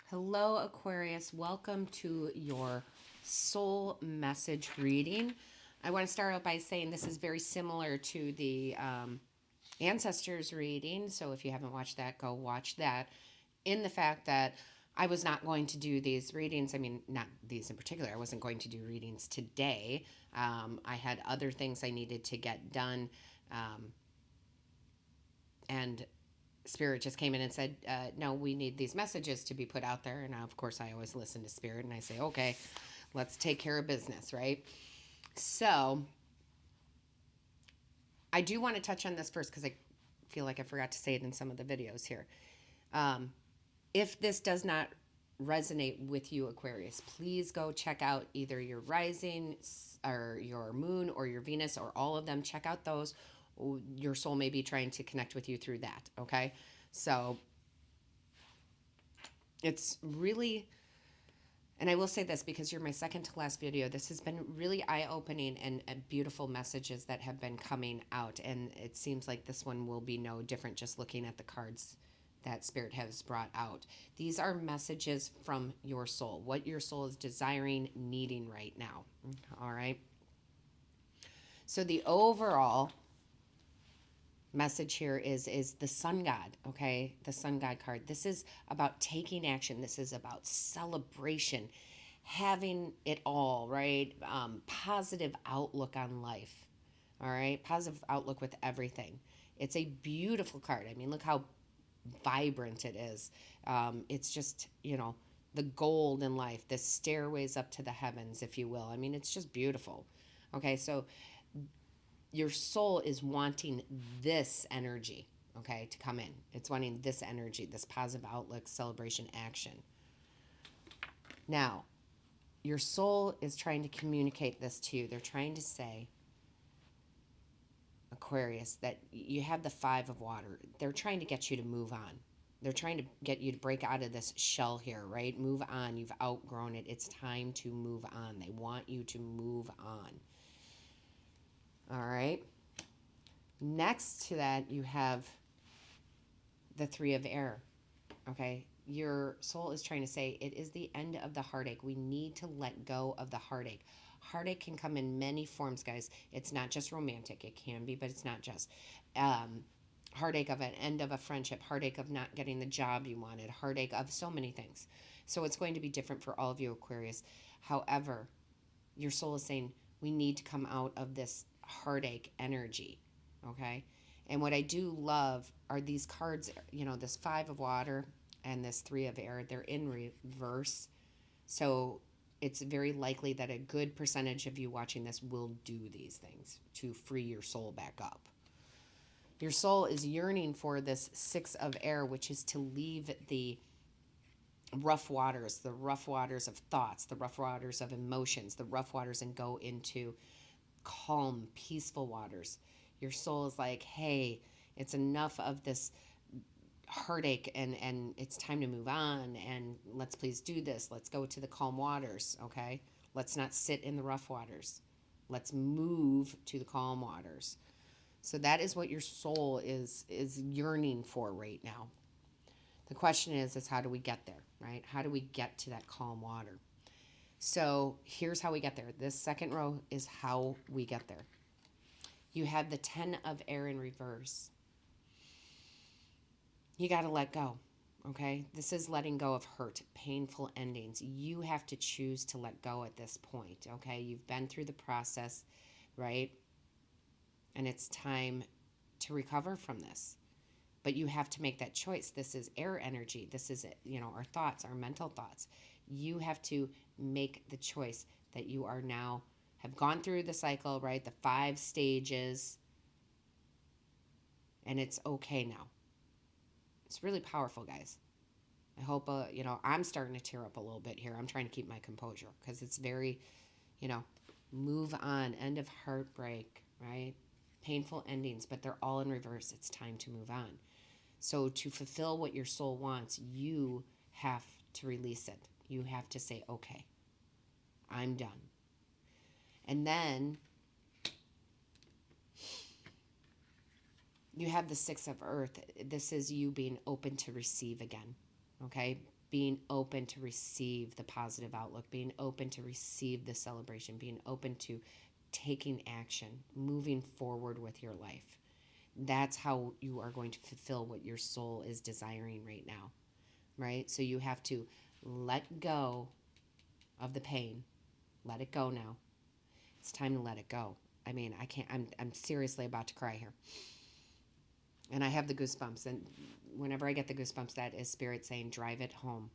Hello, Aquarius. Welcome to your soul message reading. I want to start out by saying this is very similar to the ancestors reading. So if you haven't watched that, go watch that. In the fact that I was not going to do these readings. I mean, not these in particular. I wasn't going to do readings today. I had other things I needed to get done. And Spirit just came in and said, no, we need these messages to be put out there. And of course, I always listen to Spirit and I say, okay, let's take care of business, right? So I do want to touch on this first because I feel like I forgot to say it in some of the videos here. If this does not resonate with you, Aquarius, please go check out either your rising or your moon or your Venus or all of them. Check out those. Your soul may be trying to connect with you through that, okay? So it's really, and I will say this because you're my second to last video, this has been really eye-opening and beautiful messages that have been coming out, and it seems like this one will be no different just looking at the cards that Spirit has brought out. These are messages from your soul, what your soul is desiring, needing right now, all right? So the overall message here is the sun god, okay? The sun god card. This is about taking action. This is about celebration, having it all, right? Positive outlook on life, all right? Positive outlook with everything. It's a beautiful card. I mean, look how vibrant it is. It's just, the gold in life, the stairways up to the heavens, if you will. I mean, it's just beautiful. Okay, so your soul is wanting this energy, okay, to come in. It's wanting this energy, this positive outlook, celebration, action. Now, your soul is trying to communicate this to you. They're trying to say, Aquarius, that you have the 5 of water. They're trying to get you to move on. They're trying to get you to break out of this shell here, right? Move on. You've outgrown it. It's time to move on. They want you to move on. All right. Next to that, you have the 3 of air. Okay. Your soul is trying to say it is the end of the heartache. We need to let go of the heartache. Heartache can come in many forms, guys. It's not just romantic. It can be, but it's not just. Heartache of an end of a friendship, heartache of not getting the job you wanted, heartache of so many things. So it's going to be different for all of you, Aquarius. However, your soul is saying we need to come out of this heartache energy, okay? And what I do love are these cards, this 5 of water and this 3 of air. They're in reverse. So it's very likely that a good percentage of you watching this will do these things to free your soul back up. Your soul is yearning for this 6 of air, which is to leave the rough waters of thoughts, the rough waters of emotions, the rough waters, and go into calm, peaceful waters. Your soul is like, hey, it's enough of this heartache and it's time to move on, and let's please do this. Let's go to the calm waters, okay? Let's not sit in the rough waters. Let's move to the calm waters. So that is what your soul is yearning for right now. The question is how do we get there, right? How do we get to that calm water? So here's how we get there. This second row is how we get there. You have the 10 of air in reverse. You got to let go, okay? This is letting go of hurt, painful endings. You have to choose to let go at this point, okay? You've been through the process, right? And it's time to recover from this. But you have to make that choice. This is air energy. This is, our thoughts, our mental thoughts. You have to make the choice that you are now, have gone through the cycle, right? The 5 stages. And it's okay now. It's really powerful, guys. I hope, I'm starting to tear up a little bit here. I'm trying to keep my composure because it's very, move on, end of heartbreak, right? Painful endings, but they're all in reverse. It's time to move on. So to fulfill what your soul wants, you have to release it. You have to say, okay, I'm done. And then you have the 6 of earth. This is you being open to receive again, okay? being open to receive the positive outlook, being open to receive the celebration, being open to taking action, moving forward with your life. That's how you are going to fulfill what your soul is desiring right now, right? So you have to let go of the pain. Let it go now. It's time to let it go. I mean, I can't, I'm seriously about to cry here. And I have the goosebumps. And whenever I get the goosebumps, that is Spirit saying, drive it home.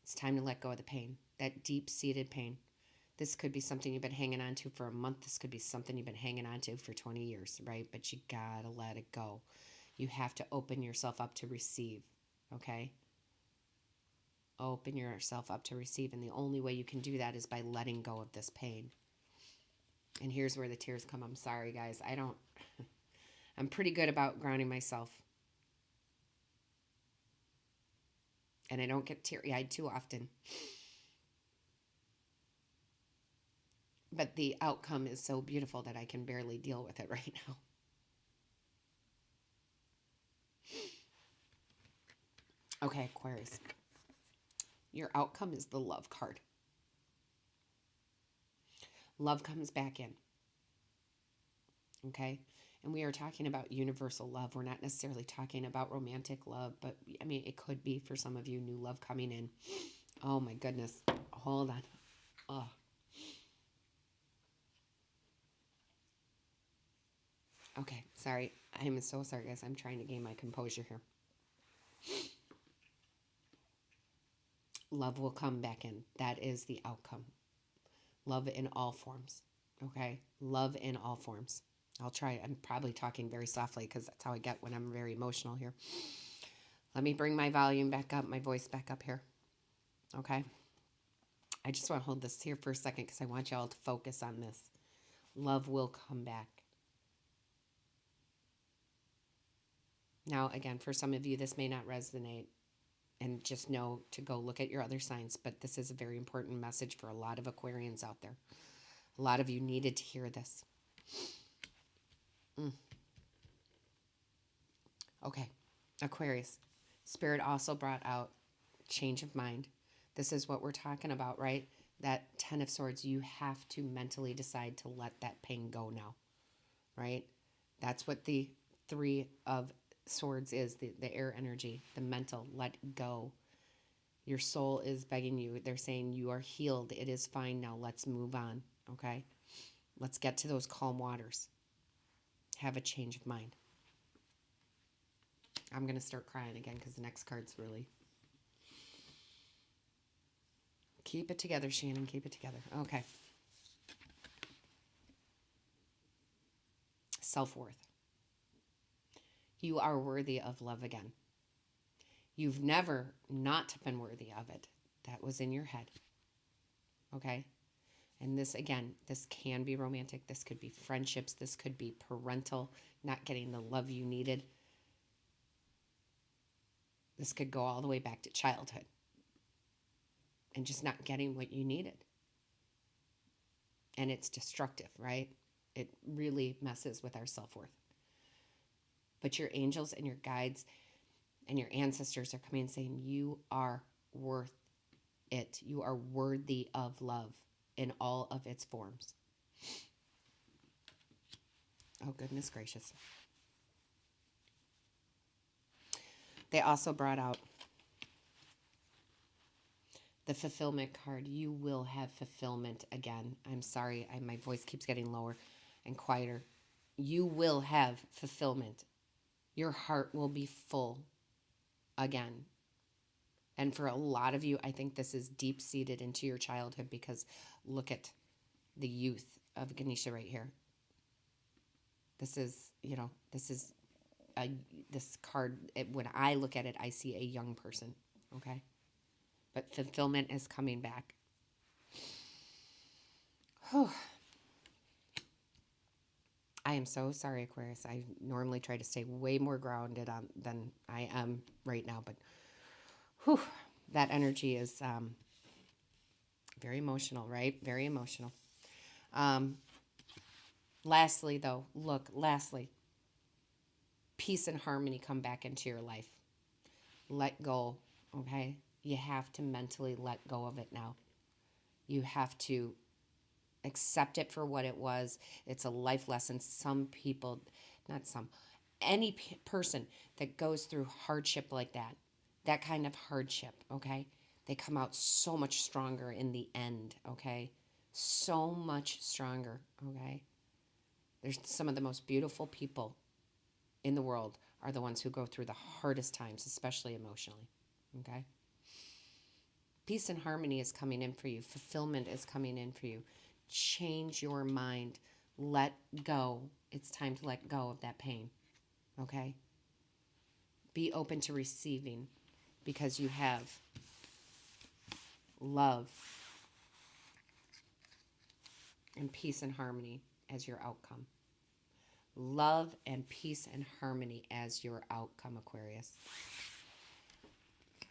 It's time to let go of the pain, that deep-seated pain. This could be something you've been hanging on to for a month. This could be something you've been hanging on to for 20 years, right? But you gotta let it go. You have to open yourself up to receive, okay? Open yourself up to receive. And the only way you can do that is by letting go of this pain. And here's where the tears come. I'm sorry, guys. I'm pretty good about grounding myself. And I don't get teary-eyed too often. But the outcome is so beautiful that I can barely deal with it right now. Okay, Aquarius. Your outcome is the love card. Love comes back in. Okay? And we are talking about universal love. We're not necessarily talking about romantic love, but I mean, it could be for some of you, new love coming in. Oh my goodness. Hold on. Oh. Okay, sorry. I'm so sorry, guys. I'm trying to gain my composure here. Love will come back in. That is the outcome. Love in all forms. Okay? Love in all forms. I'll try. I'm probably talking very softly because that's how I get when I'm very emotional here. Let me bring my volume back up, my voice back up here. Okay? I just want to hold this here for a second because I want y'all to focus on this. Love will come back. Now, again, for some of you, this may not resonate. And just know to go look at your other signs. But this is a very important message for a lot of Aquarians out there. A lot of you needed to hear this. Okay, Aquarius. Spirit also brought out change of mind. This is what we're talking about, right? That 10 of Swords, you have to mentally decide to let that pain go now, right? That's what the 3 of Swords is, the air energy, the mental, let go. Your soul is begging you. They're saying you are healed. It is fine now. Let's move on, okay? Let's get to those calm waters. Have a change of mind. I'm going to start crying again because the next card's really... Keep it together, Shannon. Keep it together. Okay. Self-worth. You are worthy of love again. You've never not been worthy of it. That was in your head. Okay? And this, again, this can be romantic. This could be friendships. This could be parental, not getting the love you needed. This could go all the way back to childhood and just not getting what you needed. And it's destructive, right? It really messes with our self-worth. But your angels and your guides and your ancestors are coming and saying, you are worth it. You are worthy of love in all of its forms. Oh, goodness gracious. They also brought out the fulfillment card. You will have fulfillment again. I'm sorry, my voice keeps getting lower and quieter. You will have fulfillment. Your heart will be full again. And for a lot of you, I think this is deep-seated into your childhood because look at the youth of Ganesha right here. This is, this card, when I look at it, I see a young person, okay? But fulfillment is coming back. Whew. I am so sorry, Aquarius. I normally try to stay way more grounded than I am right now, but whew, that energy is very emotional, right? Very emotional. Lastly, peace and harmony come back into your life. Let go, Okay? You have to mentally let go of it now. You have to accept it for what it was. It's a life lesson. Some people, not some, any person that goes through hardship like that kind of hardship, okay, they come out so much stronger in the end, okay? So much stronger, okay? There's some of the most beautiful people in the world are the ones who go through the hardest times, especially emotionally, okay? Peace and harmony is coming in for you. Fulfillment is coming in for you. Change your mind. Let go. It's time to let go of that pain. Okay? Be open to receiving because you have love and peace and harmony as your outcome. Love and peace and harmony as your outcome, Aquarius.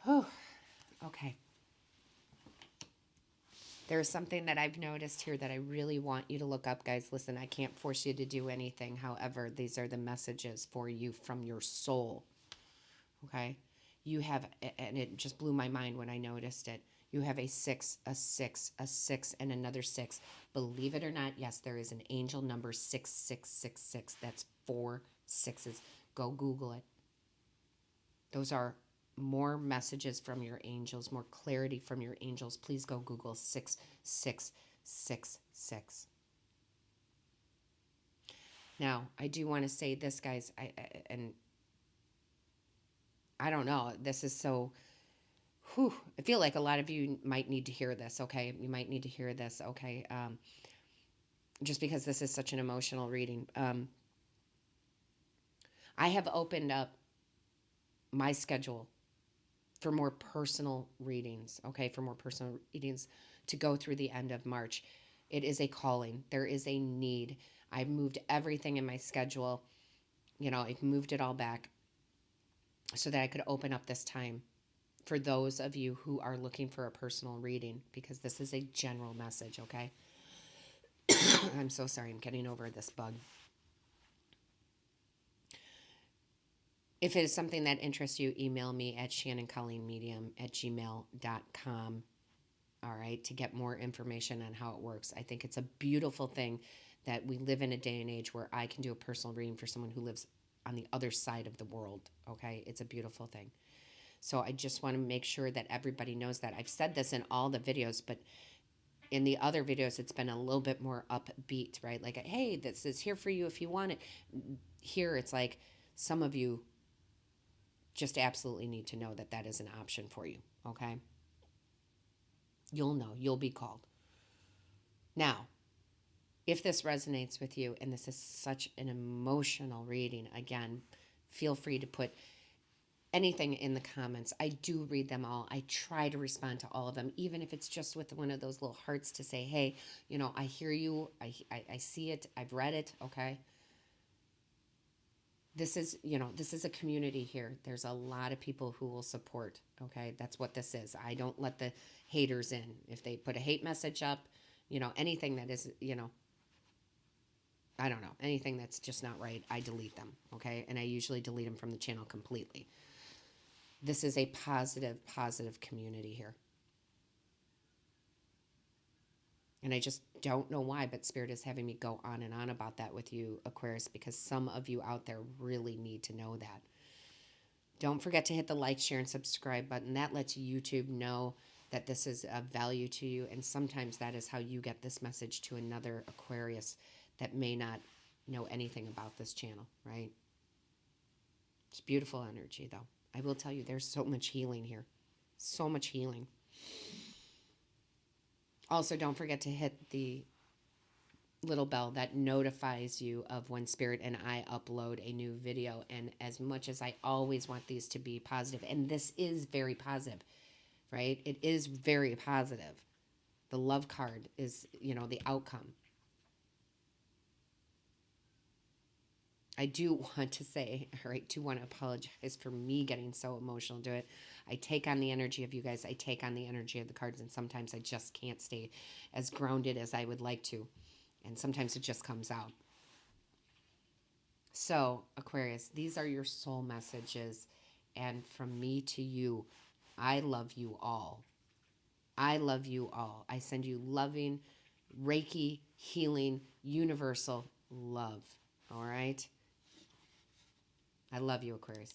Whew. Okay. There's something that I've noticed here that I really want you to look up, guys. Listen, I can't force you to do anything. However, these are the messages for you from your soul. Okay? You have, and it just blew my mind when I noticed it. You have a 6, a 6, a 6, and another 6. Believe it or not, yes, there is an angel number 6666. That's 4 sixes. Go Google it. Those are more messages from your angels, more clarity from your angels. Please go Google 6666. Now, I do want to say this, guys, and I don't know, this is so, I feel like a lot of you might need to hear this, okay? You might need to hear this, okay? Just because this is such an emotional reading. I have opened up my schedule for more personal readings, okay, for more personal readings to go through the end of March. It is a calling. There is a need. I've moved everything in my schedule. I've moved it all back so that I could open up this time for those of you who are looking for a personal reading, because this is a general message, okay? I'm so sorry. I'm getting over this bug. If it is something that interests you, email me at shannoncolleen.medium@gmail.com, all right, to get more information on how it works. I think it's a beautiful thing that we live in a day and age where I can do a personal reading for someone who lives on the other side of the world, okay? It's a beautiful thing. So I just want to make sure that everybody knows that. I've said this in all the videos, but in the other videos, it's been a little bit more upbeat, right? Like, hey, this is here for you if you want it. Here, it's like some of you just absolutely need to know that that is an option for you, okay? You'll know. You'll be called. Now, if this resonates with you, and this is such an emotional reading, again, feel free to put anything in the comments. I do read them all. I try to respond to all of them, even if it's just with one of those little hearts to say, hey, I hear you. I see it. I've read it, okay? This is a community here. There's a lot of people who will support, okay? That's what this is. I don't let the haters in. If they put a hate message up, anything that is, I don't know, anything that's just not right, I delete them, okay? And I usually delete them from the channel completely. This is a positive community here. And I just don't know why, but Spirit is having me go on and on about that with you, Aquarius, because some of you out there really need to know that. Don't forget to hit the like, share, and subscribe button. That lets YouTube know that this is of value to you, and sometimes that is how you get this message to another Aquarius that may not know anything about this channel, right? It's beautiful energy, though. I will tell you, there's so much healing here. So much healing. Also, don't forget to hit the little bell that notifies you of when Spirit and I upload a new video. And as much as I always want these to be positive, and this is very positive, right? It is very positive. The love card is, the outcome. I do want to say, all right, do want to apologize for me getting so emotional to it. I take on the energy of you guys. I take on the energy of the cards, and sometimes I just can't stay as grounded as I would like to. And sometimes it just comes out. So, Aquarius, these are your soul messages. And from me to you, I love you all. I love you all. I send you loving, Reiki, healing, universal love. All right? I love you, Aquarius.